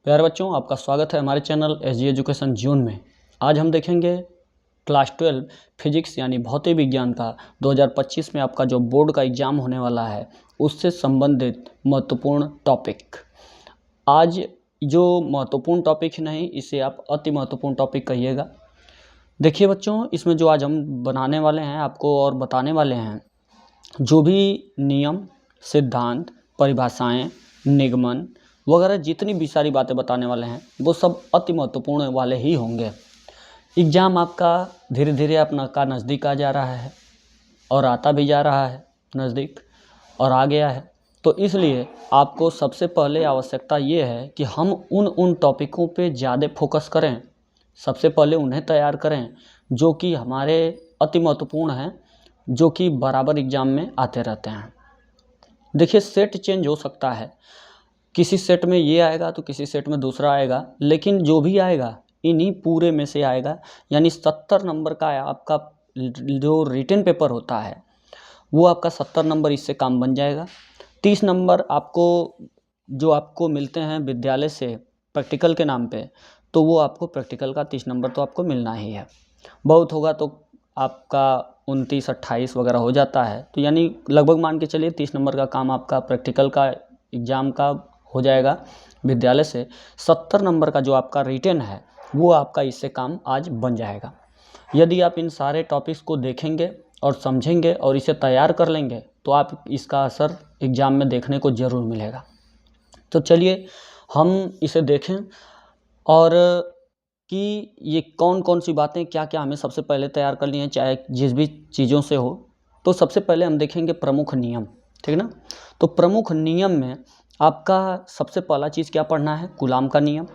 प्यारे बच्चों, आपका स्वागत है हमारे चैनल एसजी एजुकेशन जून में। आज हम देखेंगे क्लास 12 फिजिक्स यानी भौतिक विज्ञान का 2025 में आपका जो बोर्ड का एग्ज़ाम होने वाला है उससे संबंधित महत्वपूर्ण टॉपिक। आज जो महत्वपूर्ण टॉपिक नहीं, इसे आप अति महत्वपूर्ण टॉपिक कहिएगा। देखिए बच्चों, इसमें जो आज हम बनाने वाले हैं आपको और बताने वाले हैं, जो भी नियम, सिद्धांत, परिभाषाएं, निगमन वगैरह जितनी भी सारी बातें बताने वाले हैं वो सब अति महत्वपूर्ण वाले ही होंगे। एग्ज़ाम आपका धीरे धीरे अपना का नज़दीक आ जा रहा है और आता भी जा रहा है नज़दीक और आ गया है। तो इसलिए आपको सबसे पहले आवश्यकता ये है कि हम उन टॉपिकों पे ज़्यादा फोकस करें, सबसे पहले उन्हें तैयार करें जो कि हमारे अति महत्वपूर्ण हैं, जो कि बराबर एग्ज़ाम में आते रहते हैं। देखिए, सेट चेंज हो सकता है, किसी सेट में ये आएगा तो किसी सेट में दूसरा आएगा, लेकिन जो भी आएगा इन्हीं पूरे में से आएगा। यानी 70 नंबर का आपका जो रिटन पेपर होता है वो आपका 70 नंबर इससे काम बन जाएगा। 30 नंबर आपको जो आपको मिलते हैं विद्यालय से प्रैक्टिकल के नाम पे, तो वो आपको प्रैक्टिकल का 30 नंबर तो आपको मिलना ही है। बहुत होगा तो आपका 29, 28 वगैरह हो जाता है, तो यानी लगभग मान के चलिए 30 नंबर का काम आपका प्रैक्टिकल का एग्ज़ाम का हो जाएगा विद्यालय से। 70 नंबर का जो आपका रिटन है वो आपका इससे काम आज बन जाएगा। यदि आप इन सारे टॉपिक्स को देखेंगे और समझेंगे और इसे तैयार कर लेंगे तो आप इसका असर एग्ज़ाम में देखने को ज़रूर मिलेगा। तो चलिए हम इसे देखें और कि ये कौन कौन सी बातें क्या क्या हमें सबसे पहले तैयार करनी है, चाहे जिस भी चीज़ों से हो। तो सबसे पहले हम देखेंगे प्रमुख नियम, ठीक ना। तो प्रमुख नियम में आपका सबसे पहला चीज़ क्या पढ़ना है, कूलाम का नियम।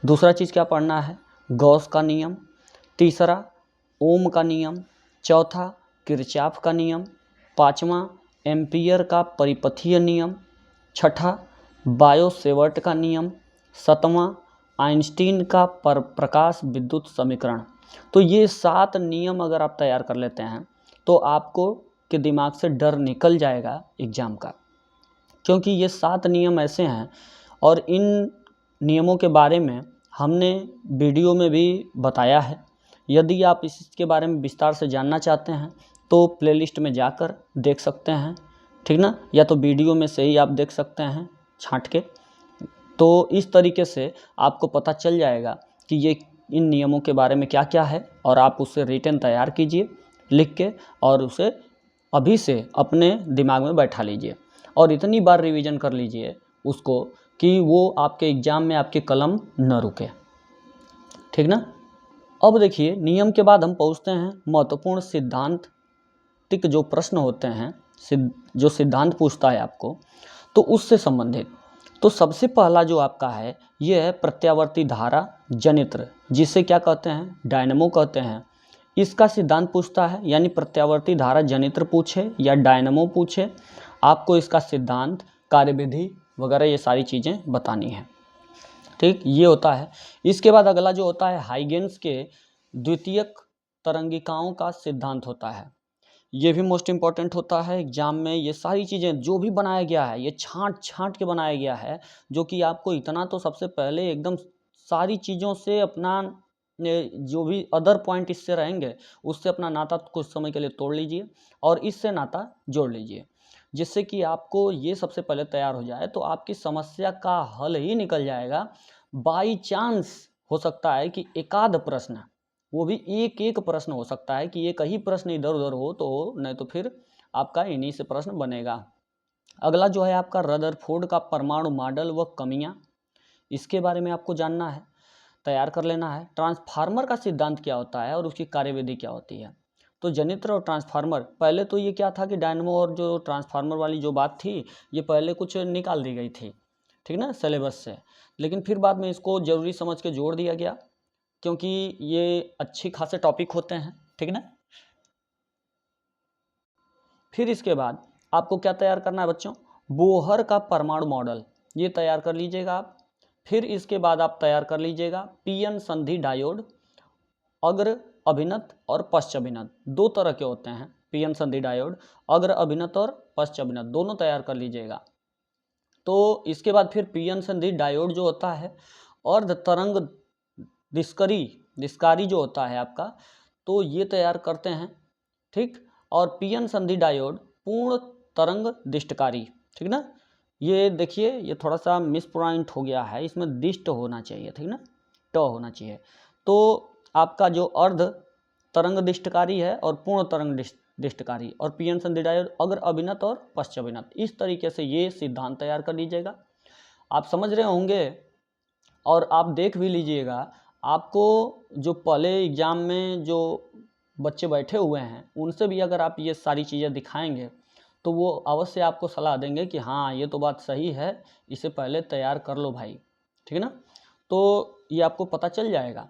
दूसरा चीज़ क्या पढ़ना है, गॉस का नियम। तीसरा ओम का नियम। चौथा किरचॉफ का नियम। पाँचवा एम्पियर का परिपथीय नियम। छठा बायो सेवर्ट का नियम। सातवां आइंस्टीन का प्रकाश विद्युत समीकरण। तो ये 7 नियम अगर आप तैयार कर लेते हैं तो आपको के दिमाग से डर निकल जाएगा एग्ज़ाम का, क्योंकि ये 7 नियम ऐसे हैं और इन नियमों के बारे में हमने वीडियो में भी बताया है। यदि आप इसके बारे में विस्तार से जानना चाहते हैं तो प्लेलिस्ट में जाकर देख सकते हैं, ठीक ना, या तो वीडियो में से ही आप देख सकते हैं छांट के। तो इस तरीके से आपको पता चल जाएगा कि ये इन नियमों के बारे में क्या क्या है, और आप उससे रिटन तैयार कीजिए लिख के और उसे अभी से अपने दिमाग में बैठा लीजिए और इतनी बार रिवीजन कर लीजिए उसको कि वो आपके एग्ज़ाम में आपकी कलम न रुके, ठीक ना। अब देखिए, नियम के बाद हम पहुँचते हैं महत्वपूर्ण सिद्धांतिक जो प्रश्न होते हैं, जो सिद्धांत पूछता है आपको तो उससे संबंधित। तो सबसे पहला जो आपका है ये है प्रत्यावर्ती धारा जनित्र, जिसे क्या कहते हैं, डायनमो कहते हैं। इसका सिद्धांत पूछता है, यानी प्रत्यावर्ती धारा जनित्र पूछे या डायनमो पूछे, आपको इसका सिद्धांत, कार्यविधि वगैरह ये सारी चीज़ें बतानी है, ठीक। ये होता है। इसके बाद अगला जो होता है हाइगेन्स के द्वितीयक तरंगिकाओं का सिद्धांत होता है। ये भी मोस्ट इम्पॉर्टेंट होता है एग्जाम में। ये सारी चीज़ें जो भी बनाया गया है ये छांट छांट के बनाया गया है, जो कि आपको इतना तो सबसे पहले एकदम सारी चीज़ों से अपना जो भी अदर पॉइंट इससे रहेंगे उससे अपना नाता कुछ समय के लिए तोड़ लीजिए और इससे नाता जोड़ लीजिए, जिससे कि आपको ये सबसे पहले तैयार हो जाए तो आपकी समस्या का हल ही निकल जाएगा। बाई चांस हो सकता है कि एकाध प्रश्न, वो भी एक एक प्रश्न हो सकता है कि एक ही प्रश्न इधर उधर हो तो हो, नहीं तो फिर आपका इन्हीं से प्रश्न बनेगा। अगला जो है आपका रदरफोर्ड का परमाणु मॉडल व कमियां, इसके बारे में आपको जानना है, तैयार कर लेना है। ट्रांसफार्मर का सिद्धांत क्या होता है और उसकी कार्यविधि क्या होती है। तो जनित्र और ट्रांसफार्मर, पहले तो ये क्या था कि डायनमो और जो ट्रांसफार्मर वाली जो बात थी ये पहले कुछ निकाल दी गई थी, ठीक ना, सिलेबस से, लेकिन फिर बाद में इसको ज़रूरी समझ के जोड़ दिया गया क्योंकि ये अच्छी खासे टॉपिक होते हैं, ठीक ना। फिर इसके बाद आपको क्या तैयार करना है बच्चों, बोहर का परमाणु मॉडल, ये तैयार कर लीजिएगा आप। फिर इसके बाद आप तैयार कर लीजिएगा पीएन संधि डायोड, अग्र अभिनत और पश्च अभिनत, दो तरह के होते हैं पीएन संधि डायोड, अग्र अभिनत और पश्च अभिनत, दोनों तैयार कर लीजिएगा। तो इसके बाद फिर पीएन संधि डायोड जो होता है अर्ध तरंग निष्कारी जो होता है आपका, तो ये तैयार करते हैं, ठीक। और पीएन संधि डायोड पूर्ण तरंग दिष्टकारी, ठीक ना। ये देखिए, ये थोड़ा सा मिस पॉइंट हो गया है, इसमें दिष्ट होना चाहिए, ठीक ना, ट होना चाहिए। तो आपका जो अर्ध तरंग दिष्टकारी है और पूर्ण तरंग दिष्टकारी और पीएन संधि डायोड अग्र अभिनत और पश्च अभिनत, इस तरीके से ये सिद्धांत तैयार कर लीजिएगा। आप समझ रहे होंगे और आप देख भी लीजिएगा, आपको जो पहले एग्ज़ाम में जो बच्चे बैठे हुए हैं उनसे भी अगर आप ये सारी चीज़ें दिखाएंगे तो वो अवश्य आपको सलाह देंगे कि हाँ ये तो बात सही है, इसे पहले तैयार कर लो भाई, ठीक है ना। तो ये आपको पता चल जाएगा।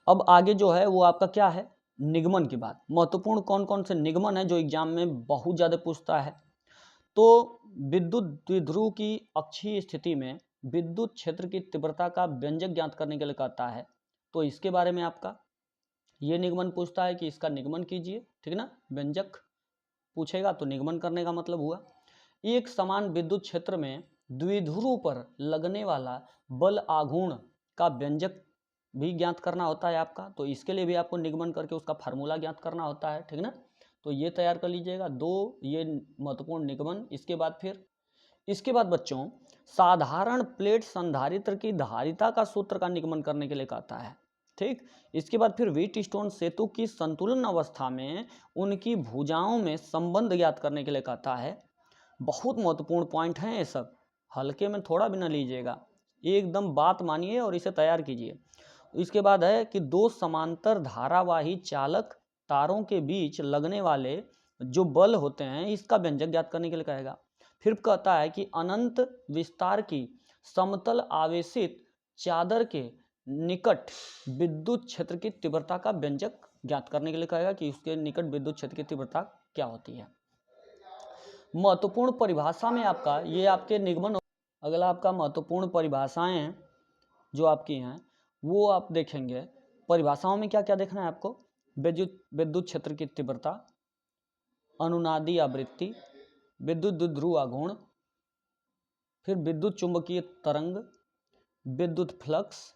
अब आगे जो है वो आपका क्या है, निगमन की बात। महत्वपूर्ण कौन कौन से निगमन है जो एग्जाम में बहुत ज़्यादा पूछता है। तो विद्युत द्विध्रुव की अक्षीय स्थिति में विद्युत क्षेत्र की तीव्रता का व्यंजक ज्ञात करने के लिए कहता है। तो इसके बारे में आपका ये निगमन पूछता है कि इसका निगमन कीजिए, ठीक ना। व्यंजक पूछेगा तो निगमन करने का मतलब हुआ एक समान विद्युत क्षेत्र में द्विध्रुव पर लगने वाला बल आघूर्ण का व्यंजक भी ज्ञात करना होता है आपका। तो इसके लिए भी आपको निगमन करके उसका फार्मूला ज्ञात करना होता है, ठीक ना। तो ये तैयार कर लीजिएगा, दो ये महत्वपूर्ण निगमन। इसके बाद बच्चों साधारण प्लेट संधारित्र की धारिता का सूत्र का निगमन करने के लिए कहता है, ठीक। इसके बाद फिर व्हीटस्टोन सेतु की संतुलन अवस्था में उनकी भुजाओं में संबंध ज्ञात करने के लिए कहता है। बहुत महत्वपूर्ण पॉइंट हैं ये सब, हल्के में थोड़ा भी ना लीजिएगा, एकदम बात मानिए और इसे तैयार कीजिए। इसके बाद है कि दो समांतर धारावाही चालक तारों के बीच लगने वाले जो बल होते हैं इसका व्यंजक ज्ञात करने के लिए कहेगा। फिर कहता है कि अनंत विस्तार की समतल आवेशित चादर के निकट विद्युत क्षेत्र की तीव्रता का व्यंजक ज्ञात करने के लिए कहेगा कि उसके निकट विद्युत क्षेत्र की तीव्रता क्या होती है। महत्वपूर्ण परिभाषा में आपका ये आपके निगमन। अगला आपका महत्वपूर्ण परिभाषाएं जो आपकी हैं वो आप देखेंगे। परिभाषाओं में क्या क्या देखना है आपको, विद्युत क्षेत्र की तीव्रता, अनुनादी आवृत्ति, विद्युत द्विध्रुव आघूर्ण, फिर विद्युत चुंबकीय तरंग, विद्युत फ्लक्स,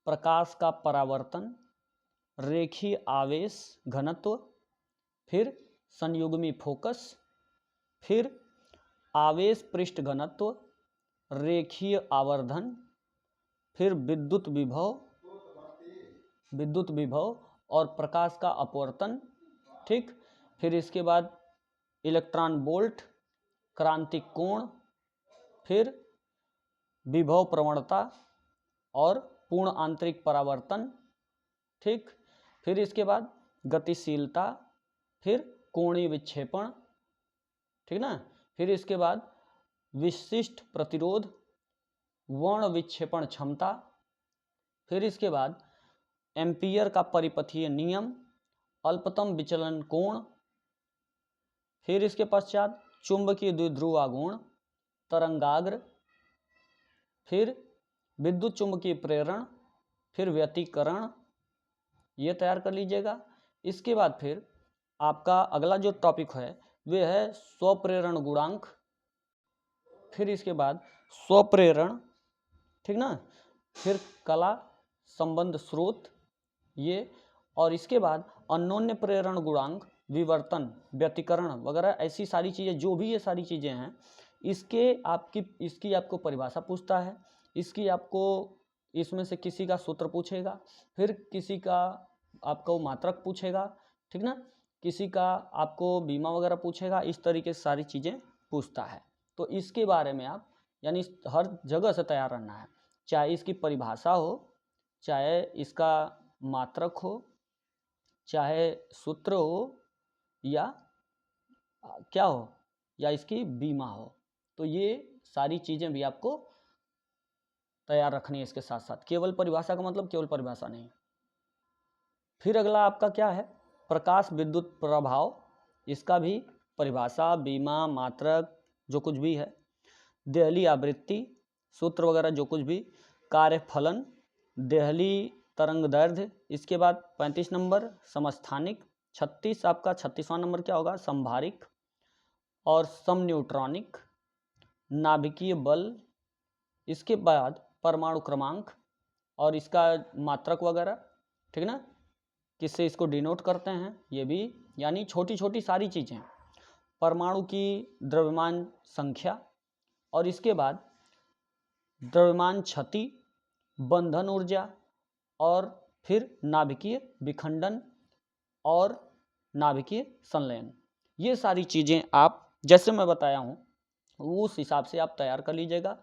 प्रकाश का परावर्तन, रेखीय आवेश घनत्व, फिर संयुग्मी फोकस, फिर आवेश पृष्ठ घनत्व, रेखीय आवर्धन, फिर विद्युत विभव और प्रकाश का अपवर्तन, ठीक। फिर इसके बाद इलेक्ट्रॉन वोल्ट, क्रांतिक कोण, फिर विभव प्रवणता और पूर्ण आंतरिक परावर्तन, ठीक। फिर इसके बाद गतिशीलता, फिर कोणीय विक्षेपण, ठीक ना। फिर इसके बाद विशिष्ट प्रतिरोध, वर्ण विक्षेपण क्षमता, फिर इसके बाद एम्पियर का परिपथीय नियम, अल्पतम विचलन कोण, फिर इसके पश्चात चुंबकीय द्विध्रुव आघूर्ण, तरंगाग्र, फिर विद्युत चुंबकीय प्रेरण, फिर व्यतिकरण, ये तैयार कर लीजिएगा। इसके बाद फिर आपका अगला जो टॉपिक है वह है स्वप्रेरण गुणांक, फिर इसके बाद स्वप्रेरण, ठीक ना, फिर कला संबंध स्रोत ये, और इसके बाद अन्योन्य प्रेरण गुणांक, विवर्तन, व्यतिकरण वगैरह, ऐसी सारी चीज़ें जो भी ये सारी चीज़ें हैं इसकी आपको परिभाषा पूछता है। इसकी आपको इसमें से किसी का सूत्र पूछेगा, फिर किसी का आपको मात्रक पूछेगा, ठीक ना, किसी का आपको बीमा वगैरह पूछेगा, इस तरीके से सारी चीज़ें पूछता है। तो इसके बारे में आप यानी हर जगह से तैयार रहना है, चाहे इसकी परिभाषा हो, चाहे इसका मात्रक हो, चाहे सूत्र हो, या क्या हो, या इसकी बीमा हो। तो ये सारी चीज़ें भी आपको तैयार रखनी है इसके साथ साथ। केवल परिभाषा का मतलब केवल परिभाषा नहीं। फिर अगला आपका क्या है, प्रकाश विद्युत प्रभाव, इसका भी परिभाषा, बीमा, मात्रक जो कुछ भी है, देहली आवृत्ति, सूत्र वगैरह जो कुछ भी, कार्यफलन, देहली तरंग दैर्ध्य। इसके बाद 35 नंबर समस्थानिक, 36 आपका 36वां नंबर क्या होगा, संभारिक और और इसका मात्रक वगैरह, ठीक ना, किससे इसको डिनोट करते हैं ये भी, यानी छोटी छोटी सारी चीज़ें। परमाणु की द्रव्यमान संख्या, और इसके बाद द्रव्यमान क्षति, बंधन ऊर्जा, और फिर नाभिकीय विखंडन और नाभिकीय संलयन। ये सारी चीज़ें आप जैसे मैं बताया हूँ उस हिसाब से आप तैयार कर लीजिएगा।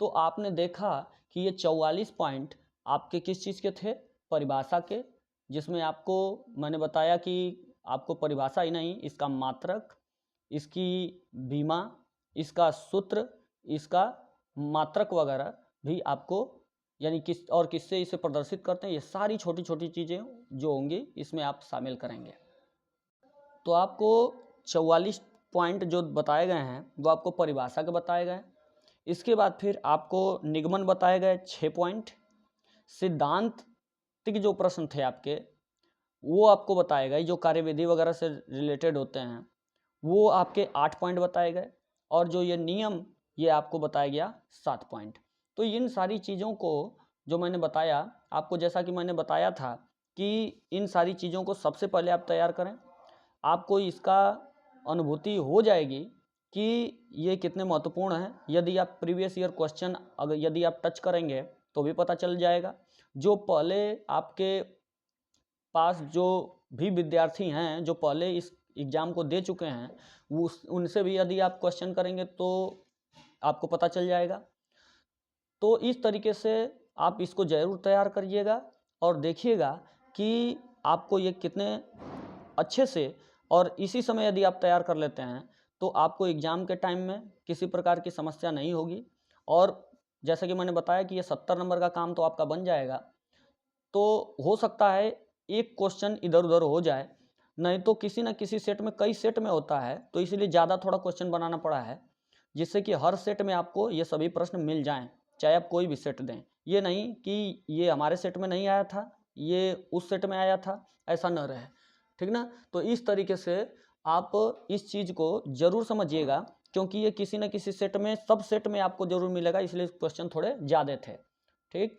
तो आपने देखा कि ये 44 पॉइंट आपके किस चीज़ के थे, परिभाषा के, जिसमें आपको मैंने बताया कि आपको परिभाषा ही नहीं, इसका मात्रक, इसकी बीमा, इसका सूत्र, इसका मात्रक वगैरह भी आपको, यानी किस और किससे इसे प्रदर्शित करते हैं, ये सारी छोटी छोटी चीज़ें जो होंगी इसमें आप शामिल करेंगे। तो आपको 44 पॉइंट जो बताए गए हैं वो आपको परिभाषा के बताए गए। इसके बाद फिर आपको निगमन बताए गए 6 पॉइंट, सिद्धांतिक जो प्रश्न थे आपके वो आपको बताए गए, जो कार्यविधि वगैरह से रिलेटेड होते हैं वो आपके 8 पॉइंट बताए गए, और जो ये नियम ये आपको बताया गया 7 पॉइंट। तो इन सारी चीज़ों को जो मैंने बताया आपको, जैसा कि मैंने बताया था कि इन सारी चीज़ों को सबसे पहले आप तैयार करें, आपको इसका अनुभूति हो जाएगी कि ये कितने महत्वपूर्ण हैं। यदि आप प्रीवियस ईयर क्वेश्चन अगर यदि आप टच करेंगे तो भी पता चल जाएगा। जो पहले आपके पास जो भी विद्यार्थी हैं जो पहले इस एग्ज़ाम को दे चुके हैं वो उनसे भी यदि आप क्वेश्चन करेंगे तो आपको पता चल जाएगा। तो इस तरीके से आप इसको ज़रूर तैयार करिएगा और देखिएगा कि आपको ये कितने अच्छे से, और इसी समय यदि आप तैयार कर लेते हैं तो आपको एग्ज़ाम के टाइम में किसी प्रकार की समस्या नहीं होगी। और जैसे कि मैंने बताया कि ये 70 नंबर का काम तो आपका बन जाएगा। तो हो सकता है एक क्वेश्चन इधर उधर हो जाए, नहीं तो किसी न किसी सेट में, कई सेट में होता है तो इसलिए ज़्यादा थोड़ा क्वेश्चन बनाना पड़ा है, जिससे कि हर सेट में आपको ये सभी प्रश्न मिल जाएं, चाहे आप कोई भी सेट दें। ये नहीं कि ये हमारे सेट में नहीं आया था, ये उस सेट में आया था, ऐसा न रहे, ठीक ना। तो इस तरीके से आप इस चीज़ को ज़रूर समझिएगा, क्योंकि ये किसी न किसी सेट में, सब सेट में आपको ज़रूर मिलेगा, इसलिए क्वेश्चन थोड़े ज़्यादा थे, ठीक।